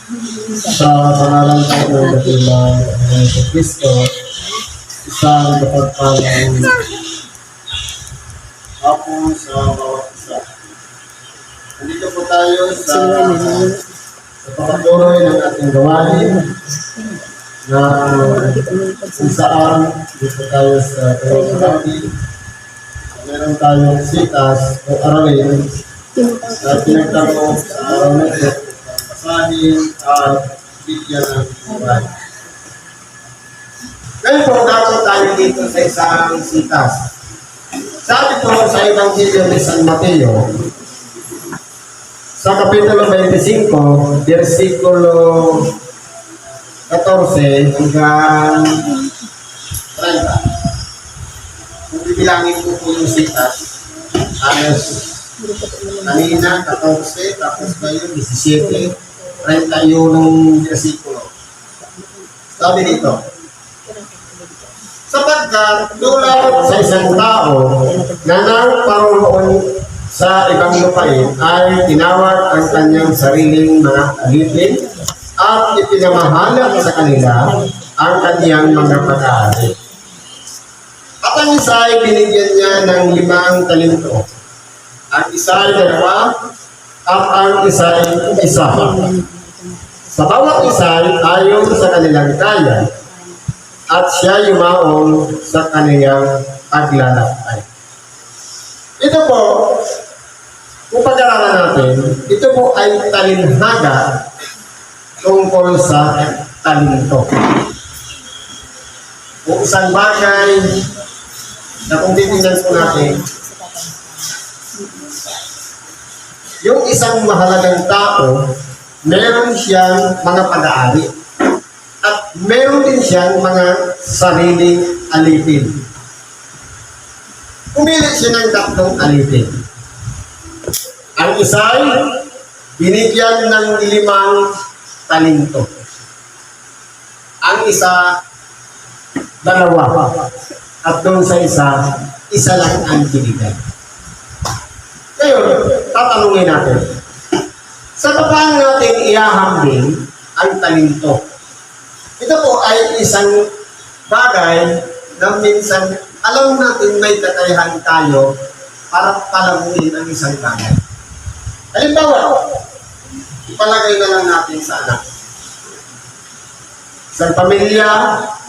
Sa pangalan po ng dakilang Panginoon Kristo, isang kapagpalang hapon sa bawat isa. Nandito po tayo sa pagpatuloy ng ating gawain na kung saan dito tayo sa Panginoon. Meron tayong sitas o aralin na pinagtanong sa araw na ito, pasahin at bigyan ng buhay. Ngayon po, dapat tayo dito sa isang sitas. Sabi po sa Ebanghelyo ni San Mateo, sa Kapitulo 25, versikulo 14 hanggang 30. Kung bibilangin po yung sitas, alas kanina 14, tapos ngayon 17, 31 ng versikulo. Sabi dito, sapagkat tulad sa isang tao na nagparoon sa ibang lupain ay tinawag ang kanyang sariling mga alipin at ipinamahalag sa kanila ang kanyang mga pag-aari. At ang isa ay binigyan niya ng 5 talento. Ang isa ay 2 at ang isa ay 1. Sa bawat isa ay ayon sa kanilang kaya at siya yumaon sa kaniyang paglalakbay. Ito po, kung pag-aralan natin, ito po ay talinhaga tungkol sa talento. Kung isang bagay na kung titignan po natin, yung isang mahalagang tao, meron siyang mga pag-aari at meron din siyang mga sariling alipin. Pumili siya ng 3 alipin. Ang isa ay binigyan ng 5 talento. Ang isa, 2. At doon sa isa lang ang binigay. Ngayon, tatanungin natin, sa paano natin ihahambing ang talento? Ito po ay isang bagay na minsan alam natin may kakayahan tayo para palaguin ang isang bagay. Halimbawa, ipalagay na lang natin sa anak. Isang pamilya,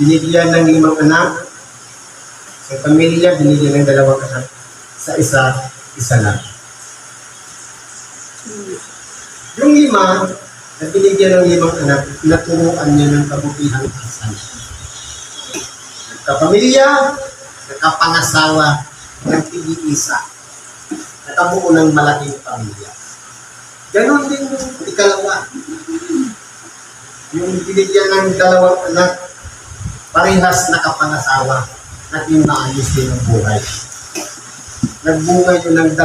binigyan ng 5 anak. Isang pamilya, binigyan ng 2 anak. Sa isa lang. Yung 5, na binigyan ng 5 anak, naturuan niya ng kabutihang asal. Nagkapamilya, nagkapangasawa, nagpili-isa, nakabuo ng malaking pamilya. Ganon din yung ikalawa. Yung binigyan ng 2 anak, parehas nakapangasawa, naging maayos din ang buhay. Nagbungay yun ng 2.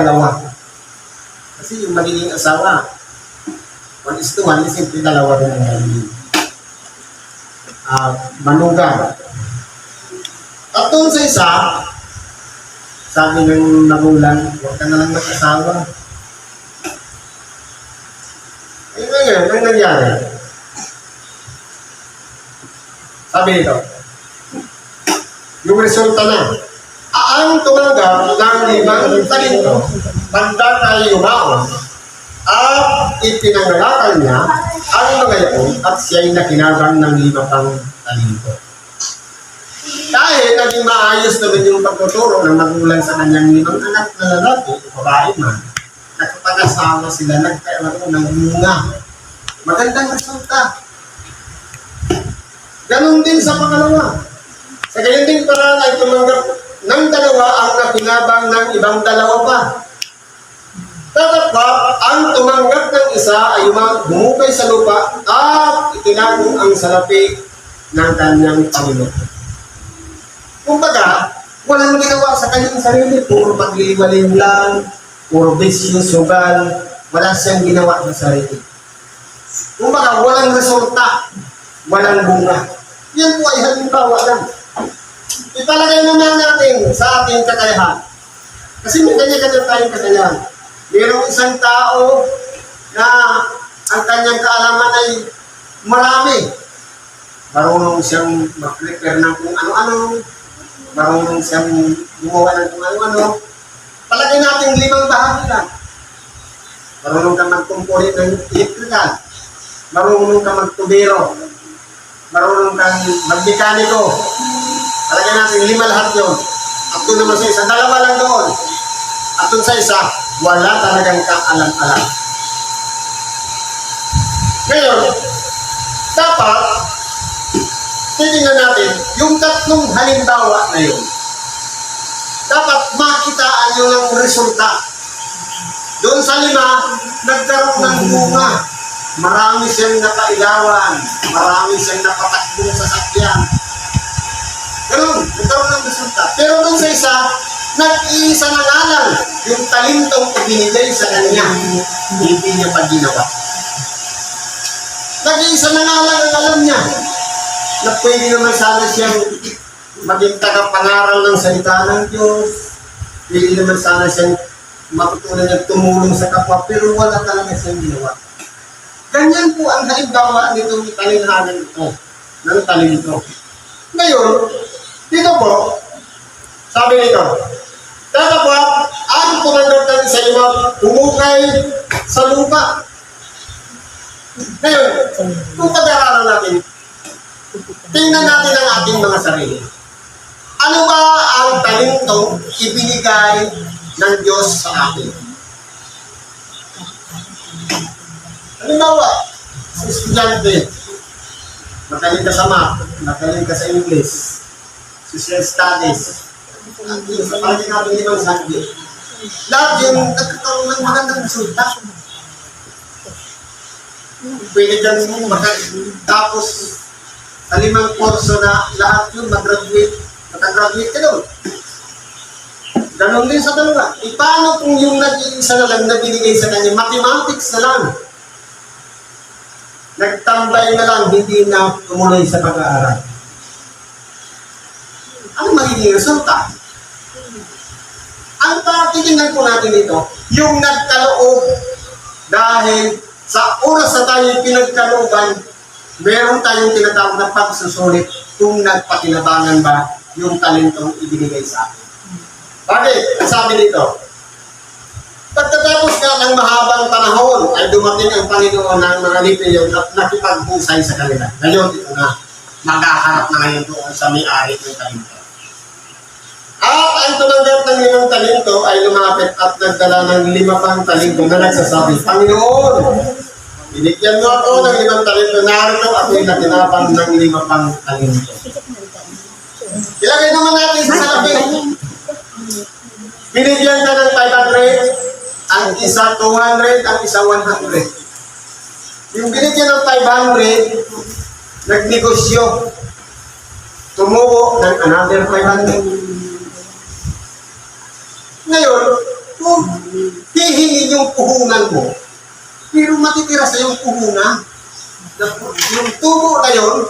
Kasi yung magiging asawa, 1:1, simple 2 rin ang magiging manugang. At doon sa isa, sabi ng magulang, huwag ka na lang mag-asawa. Ay ngayon, ang nangyari? Sabi nito, yung resulta na, ang tumanggap ng 5 talento, banda tayo yumaon, at ipinangalakal niya ang mga yaon at siya'y nakinabang ng 5 pang talento. Dahil naging maayos naman yung pagtuturo ng magulang sa kanyang 5 anak na lalaki, babae man, nagpag-asawa sila, nagkaroon ng bunga. Magandang resulta. Ganon din sa pangalawa. Sa ganyan din paraan ay tumanggap ng 2 ang nakinabang ng ibang 2 pa. Tatapos, ang tumanggap ng isa ay humukay sa lupa at itinagong ang salapi ng kanyang Panginoon. Kumbaga, walang ginawa sa kanyang sarili, puro pagliwaling lang, puro bisyo, sugal, wala siyang ginawa sa sarili. Kumbaga, walang resulta, walang bunga. Yan po ay halimbawa lang. Ipalagay naman natin sa ating kakayahan. Kasi may kanya-kanya tayong kakayahan. Mayroong isang tao na ang kanyang kaalaman ay marami. Marunong siyang mag-prepare ng kung ano-ano, marunong siyang gumawa ng kung ano-ano. Palagay natin 5 bahagi lang. Marunong ka magkumpuni ng electrical, marunong ka magtubero, marunong kang magmekaniko. Palagay natin 5 lahat yun. At doon naman sa isa, 2 lang doon. At doon sa isa, wala talagang kaalam-alam. Ngayon, dapat titingnan natin yung 3 halimbawa na yun. Dapat makitaan nyo ng resulta. Doon sa 5, nagkaroon ng bunga. Marami siyang napailawan. Marami siyang napatakbong sasakyan. Ganun, nagkaroon ng resulta. Pero doon sa isa, nag-iisa na nga lang yung talentong ibinigay sa kanya. Hindi niya pa ginawa. Nag-iisa na nga lang ang alam niya na pwede naman sana siyang maging tagapangaral ng salita ng Diyos. Pwede naman sana siyang matutunan niya tumulong sa kapwa, pero wala talaga siyang ginawa. Ganyan po ang halimbawa nitong italinghanan ito, ng talento. Ngayon, dito po, sabi nito, tatapos, ang tumanggap ng isa lima, humukay sa lupa. Ngayon, kung pag-aaralan natin, tingnan natin ang ating mga sarili. Ano ba ang talento ibinigay ng Diyos sa atin? Halimbawa, sa estudyante, magaling ka sa math, magaling ka sa English, social studies, sa pagiging natin 5 subject. Lahat yung nagkakaroon ng magandang resulta. Pwede kang tapos sa 5 kurso na lahat yun mag-graduate, makagraduate ka doon. Ganon din sa 2. Paano kung yung nag-iisa na lang na binigay sa kanya, mathematics na lang, nagtambay na lang, hindi na tumuloy sa pag-aaral? Ano magiging resulta? Ang patitingnan po natin ito, yung nagkaloob dahil sa oras na tayo pinagkalooban, meron tayong tinatawag na pagsusulit kung nagpakinabangan ba yung talentong ibinigay sa atin. Bakit? Sabi dito, pagkatapos nga ng mahabang panahon ay dumating ang Panginoon ng mga Lepeyon at nakipaghusay sa kanila. Ngayon, ito na, maghaharap na ngayon doon sa may-ari ng talento. At ang tumanggap ng 5 talento ay lumapit at nagdala ng 5 pang talento na nagsasabi, Panginoon, binigyan mo ako ng 5 talento, narito ako'y natinapang ng 5 pang talento. Ilagay naman natin sa salamin. Binigyan ka ng 500, ang isa 200, ang isa 100. Yung binigyan ng 500, nagnegosyo, tumubo ng another 500. Ngayon, kung hihingin yung puhunan mo, pero matitira sa yung puhunan, yung tubo na yun,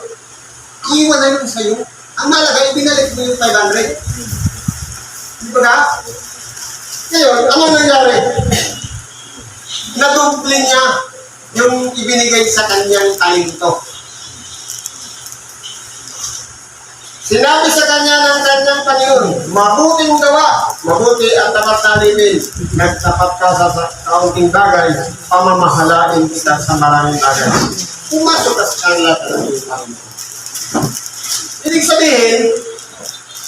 iwan na yun sa iyo. Ang malaga, ibinalik mo yung 500. Di ba ka? Ngayon, ano nangyari? Naduble niya yung ibinigay sa kanyang talento. Sinabi sa kanya ng kanyang Panginoon, mabuting gawa, mabuti ang tapat na alipin. Nagtapat ka sa kaunting bagay, pamamahalain kita sa maraming bagay. Pumasok ka sa kanila talaga. Ibig sabihin,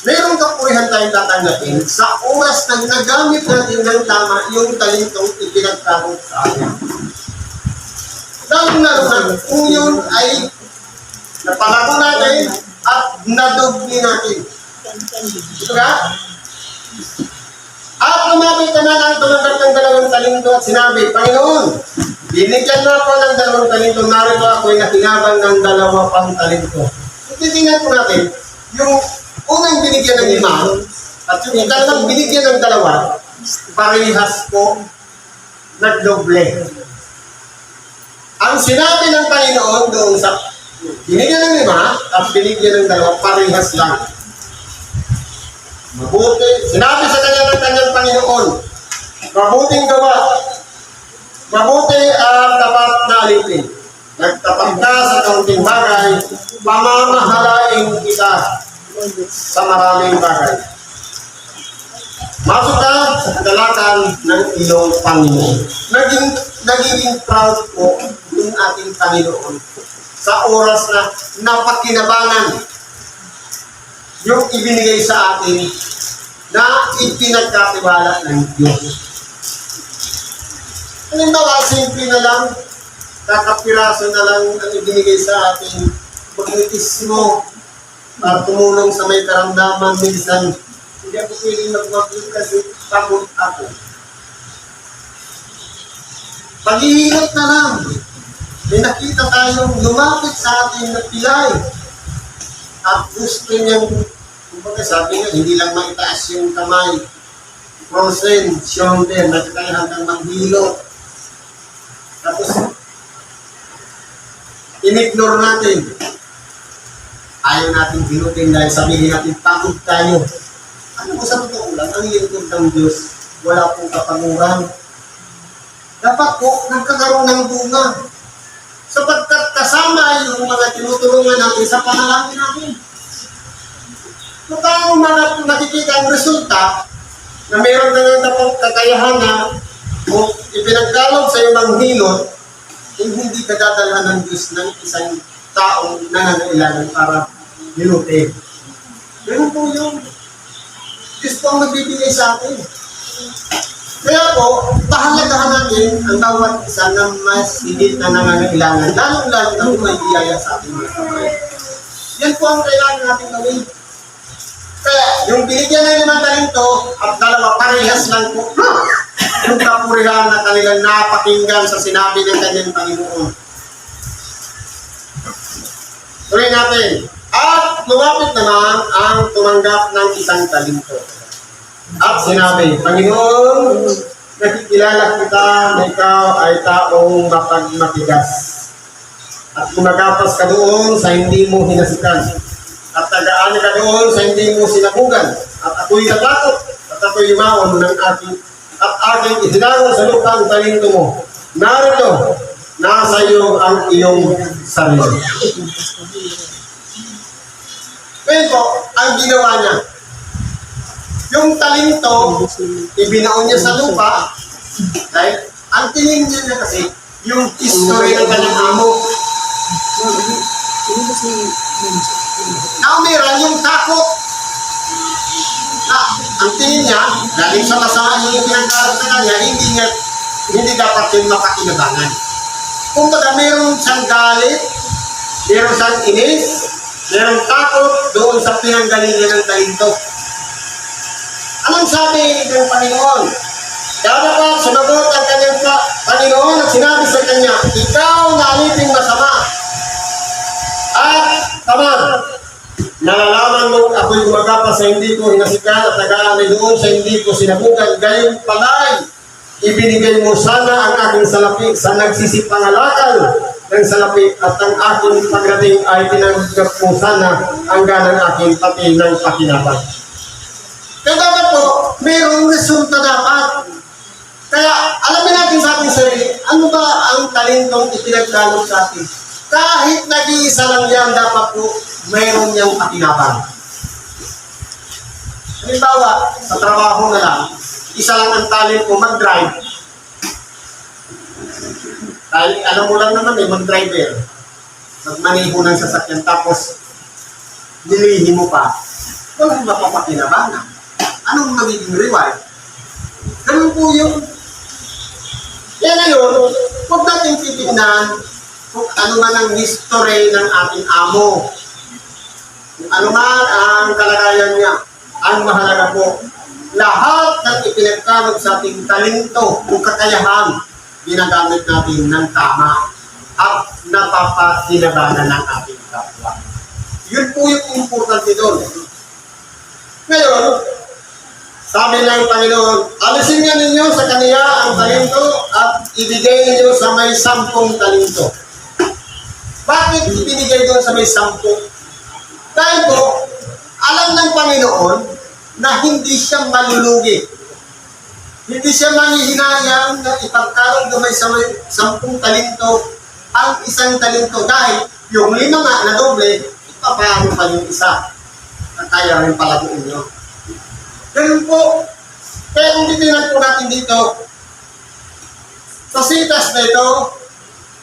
mayroong kapurihan tayong tatanggapin sa oras na nagamit natin ng tama yung talentong ipinagkakot sa atin. Dahil na kung yun ay napalago natin at nadugni natin. Ito ka? At lumapit ka na ng tumanggap ng 2 talento at sinabi, Panginoon, binigyan na ako ng 2 talento, narito ako'y nakinabang ng 2 pang talento. Titingnan po natin, yung unang binigyan ng 5 at yung ikalawang binigyan ng 2, parehas po nagdoble. Ang sinabi ng Panginoon doon sa binigyan ng 5 at binigyan ng 2, parehas lang. Mabuti. Sinabi sa kanya ng kanyang Panginoon, mabuting gawa, Mabuti at tapat na alipin. Nagtapat ka sa kaunting bagay, pamamahalain kita sa maraming bagay. Masok ka sa kadalakan ng iyong Panginoon. Nagiging proud po ng ating Panginoon sa oras na napakinabangan yung ibinigay sa atin na ipinagkatiwala ng Diyos. Halimbawa, simple na lang, kakapiraso na lang ang ibinigay sa atin, magnitis mo, at tumulong sa may karamdaman, minsan, hindi ako pwedeng mag-work kasi pagod ako. Paghihirap na lang, may nakita tayong lumapit sa atin na pilay, at gusto niyang, kumbaga sabi nga, hindi lang maitaas yung kamay, frozen, shoulder, nakikaya hanggang maghilot. Tapos, in-ignore natin. Ayaw natin binutin dahil sabihin natin, pagod tayo. Ano mo sa totoo lang, ang lingkod ng Diyos, wala pong kapanguran. Dapat po, nagkakaroon ng bunga. Sapagkat kasama yung mga tinutulungan natin sa panalangin natin. Kung tayo nakikita ang resulta, na meron na ng kakayahan na kung ipinagkalog sa iyong hilot, hindi ka dadalhan ng Diyos ng isang taong nangangailangan para hilutin. Ganun po yung Diyos po ang nagbibigay sa atin. Kaya po, pahalagahan natin ang bawat isa na mas higit na nangangailangan, lalong-lalo na kung may biyaya sa ating mga kamay. Yan po ang kailangan natin gawin. Kaya, yung binigyan ng 5 talento at 2 parehas lang po yung kapurihan na kanilang napakinggan sa sinabi ng kanyang Panginoon. Tuloy natin. At lumapit naman ang tumanggap ng 1 talento. At sinabi, Panginoon, nakikilala kita na ikaw ay taong mapagmatigas. At gumagapas ka doon sa hindi mo hinasikan. At tagaan ka doon sa hindi mo sinabugan. At ako'y natakot. At ako'y yumaon ng aking isinagawa sa lupa ang talento mo. Narito, nasa iyo ang iyong sarili. Ngayon po, ang ginawa niya, yung talento, ibinaon niya sa lupa, dahil ang tingin niya kasi, yung history ng kanyang amo. Naumiran yung takot. Ang tingin niya, galing sa masama yung pinagkarap sa kanya, hindi dapat yung mapakinabangan. Kung baga mayroong siyang galit, mayroong siyang inis, mayroong takot doon sa pinanggalingan ng talento. Anong sabi ng Panginoon? Kaya dapat sumagot ang kanyang Panginoon at sinabi sa kanya, ikaw na aliping masama at tamad. Nalalaman mo ako'y gumagapas sa hindi ko hinasikan at nag-aanay doon sa hindi ko sinabugan. Gayon pala'y ibinigay mo sana ang aking salapi sa nagsisipangalakal ng salapi at ang aking pagdating ay tinanggap mo sana ang ganang aking pati ng pakinabang. Kaya dapat po, mayroong resulta dapat. Kaya alamin natin sa ating sarili, ano ba ang talentong ipinaglalog sa atin? Kahit nag-iisa lang yan, dapat po, mayroon niyang pakinabang. Halimbawa, sa trabaho na lang, isa lang ang talent ko mag-drive. Dahil alam mo lang naman mag-driver. Magmaneho ng sasakyan, tapos nilihin mo pa. Walang mapapakinabangan. Anong magiging reward? Ganun po yun. Kaya ngayon, huwag natin titignan kung ano man ang history ng ating amo. Kung ano man ang kalagayan niya. Ang mahalaga po, lahat ng ipinagkalog sa ating talento o kakayahan, ginagamit natin ng tama at napapakinabangan ng ating kapwa. Yun po yung importante doon. Ngayon, sabi ng Panginoon, alisin nga ninyo sa kaniya ang talento at ibigay ninyo sa may 10 talento. Bakit ibinigay doon sa may 10? Dahil po, alam ng Panginoon na hindi siya malulugi. Hindi siya manghihinayang na ipagkalog na may 10 talento ang isang talento dahil yung 5 nga na doble, ipapaano pa yung isa na kaya rin palaguin nyo. Ganun po. Kaya kung titignan po natin dito, sa sitas na ito,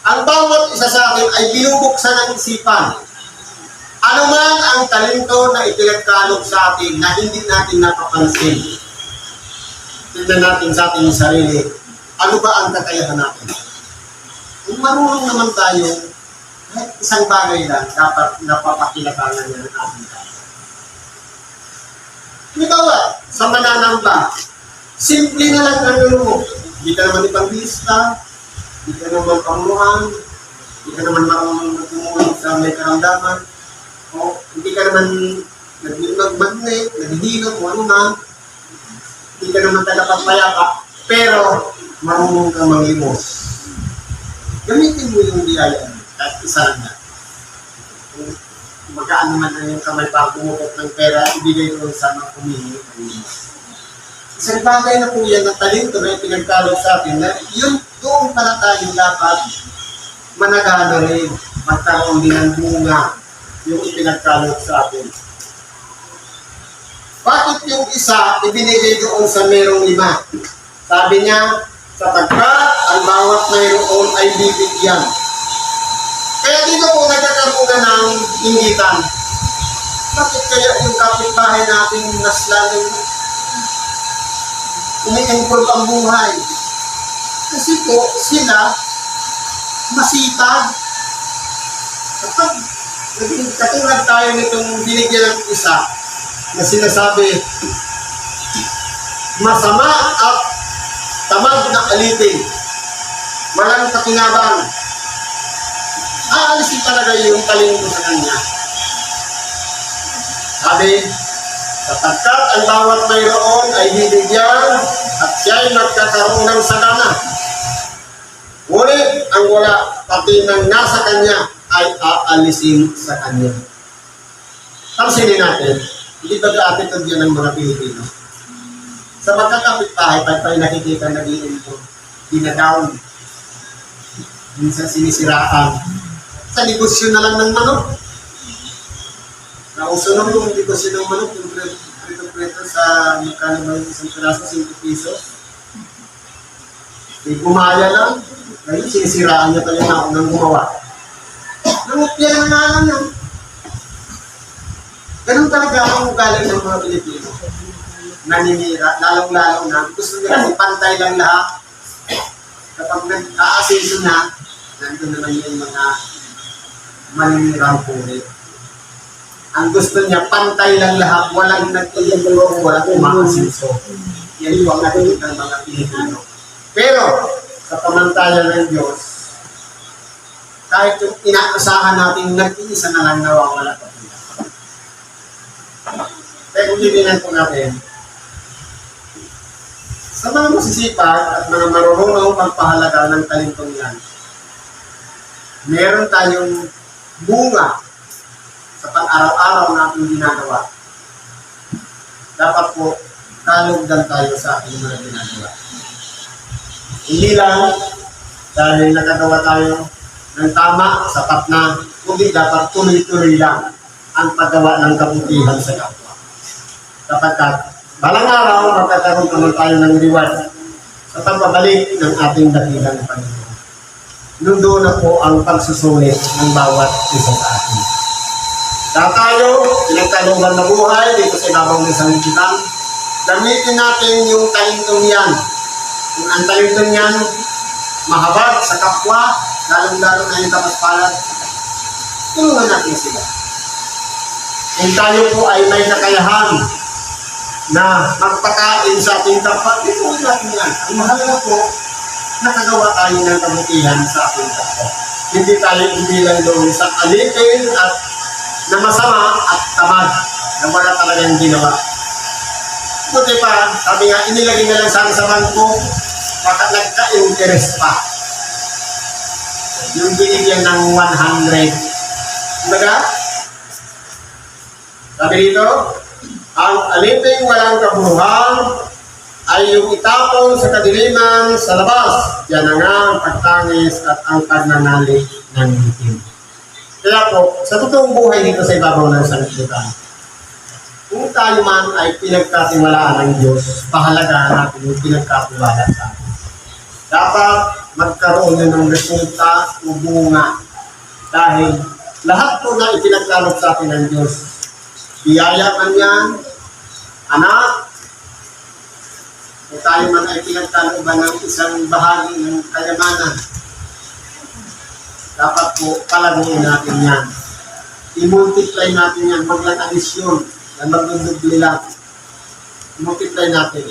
ang bawat isa sa akin ay binubuksan ng isipan. Ano man ang talento na ipinagkalog sa atin na hindi natin napapansin. Tignan natin sa ating sarili, ano ba ang kakayahan natin? Kung marunong naman tayo, kahit isang bagay lang, dapat napapakilabangan niya ng ating tayo. Halimbawa, sa mananamba, simple na lang ang mo. Hindi ka naman ipanglista, hindi ka naman pamunuhan, hindi ka naman marunong magtumuhin sa may karamdaman, o hindi ka naman nagmagnet, naghihilot, o ano na, hindi ka naman tagapagpayapa, pero marunong kang manglimos. Gamitin mo yung biyaya mo, kahit isa lang na. Kung magaan naman na yung kamay pa bumukot ng pera, ibigay ko sa mga kumihingi ng limos. Isang bagay na po yan ng talento na ipinagkalog sa atin na yun doon pala tayo dapat managana rin, magkaroon din ng bunga yung ipinagkalog sa atin. Bakit yung isa ibinigay doon sa merong 5? Sabi niya, sapagkat ang bawat mayroon ay bibigyan. Kaya dito po nagkakaroon na ng inggitan. Bakit kaya yung kapitbahay natin mas lalong umi-improve ang buhay? Kasi po sila masipag. Kapag naging katulad tayo nitong binigyan ng isa na sinasabi, masama at tamad na alipin, walang kakinabang, aalisin talaga yung talento sa kanya. Sabi, sapagkat ang bawat mayroon ay bibigyan at siya'y magkakaroon ng sagana. Ngunit ang wala, pati ng nasa kanya, ay aalisin sa kanya. Pansinin natin, hindi ba ka-attitude yan ng mga Pilipino? Sa magkakapit-bahay, pag tayo nakikita nag-iinto, dinadown, minsan sinisiraan. Sa negosyo na lang ng manok. Nausunong yung negosyo ng manok, yung prito-prito sa magkano ba yung isang piraso, 5 piso. Di gumaya lang, ngayon sinisiraan niya tayo na unang gumawa. Nangupya na nga lang yan. Ganun talaga ang ugali ng mga Pilipino. Naninira, lalong-lalong na. Gusto nila kasi pantay lang lahat. Kapag nag-aasenso na, nandun naman yung mga maninirang puri. Ang gusto niya, pantay lang lahat. Walang nag-iimbulong, walang umaasenso. Yan yung ang nakikita ng mga Pilipino. Pero, sa pamantayan ng Diyos, kahit yung inaasahan natin, nag-iisa na lang nawawala pa sila. Kaya kung titignan po natin, sa mga masisipag at mga marunong magpahalaga ng talentong yan, meron tayong bunga sa pang-araw-araw natin ginagawa. Dapat po, kalugdan tayo sa ating mga ginagawa. Hindi lang dahil nakagawa tayo ng tama, sapat na, kundi dapat tuloy-tuloy lang ang paggawa ng kabutihan sa kapwa. Sapagkat balang araw, magkakaroon naman tayo ng reward sa pagbabalik ng ating dakilang Panginoon. Doon na po ang pagsusulit ng bawat isa sa atin. Dahil tayo, pinagkalungan na buhay dito sa ibabaw ng sanlibutan, gamitin natin yung talentong yan. Kung ang talentong yan, mahabag sa kapwa, lalong-lalo na yung kapaspalan, tulungan natin sila. Kung tayo po ay may kakayahan na magpakain sa ating kapwa, tulungan natin yan. Ang mahalaga po, nakagawa tayo ng kabutihan sa ating kapwa. Hindi tayo ibilang doon sa alipin at na masama at tamad na wala talagang ginawa. Buti pa, sabi nga, inilagay na lang sa bangko, baka nagka-interest pa. Yung binigyan ng 100. Diba? Sabi dito, ang aliping walang kaburuhan ay yung itapon sa kadiliman sa labas. Yan na nga ang pagtangis at ang pagnanalik ng itim. Kaya po, sa totoong buhay dito sa ibabaw ng sanlibutan, kung tayo man ay pinagkatiwalaan ng Diyos, pahalagahan natin yung pinagkatiwala sa atin. Dapat magkaroon yun ng resulta o bunga. Dahil lahat po na ipinagkalog sa atin ng Diyos, biyaya man yan, anak, kung tayo man ay pinagkaloban ng isang bahagi ng kayamanan, dapat po palaguin natin yan. I-multiply natin yan, wag lang addition, na magdudubli lang. I-multiply natin.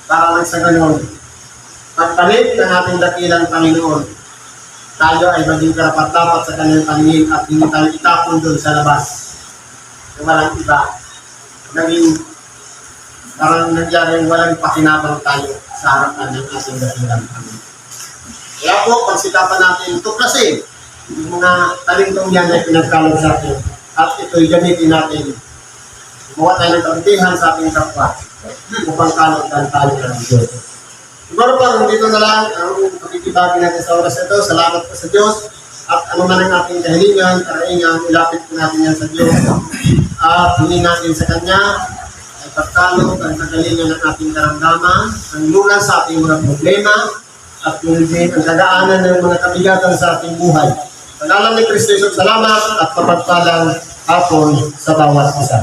Para lang sa ganun, pagpalit ng ating dakilang Panginoon, tayo ay maging karapat-dapat sa kanyang paningin at hindi tayo itapon doon sa labas. Na walang iba. Naging parang nangyari walang pakinabang tayo sa harapan ng ating dakilang Panginoon. Kaya po, pagsikapan natin tuklasin yung mga talintong yan ay pinagkalog sa atin at ito'y gamitin natin. Gumawa tayo ng kabutihan sa ating kapwa upang kalogdan tayo ng Diyos. Siguro po, dito na lang ang pakikibagi natin sa oras ito. Salamat po sa Diyos. At ano man ang ating kahilingan, karaingan, ilapit po natin yan sa Diyos. At hingin natin sa Kanya ay pagkalog ang kagalingan ng ating karamdaman, ang lunas sa ating mga problema, at yung din ang kadaanan ng mga kabigatan sa ating buhay. Sa ngalan ni Kristo Jesus, salamat at kapagpalang hapon sa bawat isa.